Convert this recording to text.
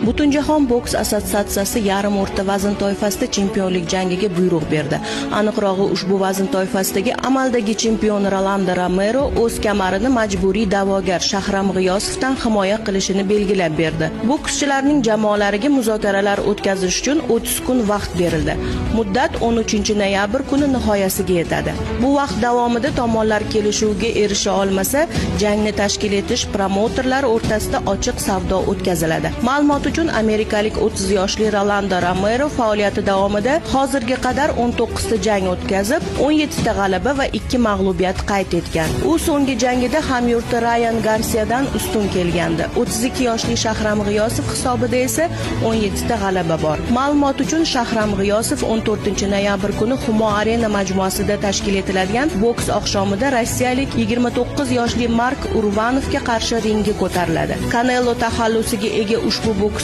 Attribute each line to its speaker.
Speaker 1: Butunjahon boks assotsiatsiyasi yarim o'rta vazn toifasida chempionlik jangiga buyruq berdi. Aniqrog'i, ushbu vazn toifasidagi amaldagi chempion Rolando Romero o'z kamarini majburiy da'vogar Shahram G'iyosovdan himoya qilishini belgilab berdi. Bokschilarning jamoalariga muzokaralar o'tkazish uchun 30 kun vaqt berildi. Muddat 13-noyabr kuni nihoyasiga yetadi. Bu vaqt davomida tomonlar kelishuvga erisha olmasa, jangni tashkil etish promouterlar o'rtasida ochiq savdo o'tkaziladi. Ma'lumot uchun amerikalik 30 yoshli Rolando Romero faoliyati davomida hozirga qadar 19 ta jang o'tkazib, 17 ta g'alaba va 2 mag'lubiyat qayd etgan. U so'nggi jangida hamyurti Ryan Garsiyadan ustun kelgandi. 32 yoshli Shahram G'iyosov hisobida esa 17 ta g'alaba bor. Ma'lumot uchun Shahram G'iyosov 14-noyabr kuni Humo Arena majmuasida tashkil etiladigan boks oqshomida rossiyalik 29 yoshli Mark Urvanovga qarshi ringga ko'tariladi. Canelo taxallusiga ega ushbu boks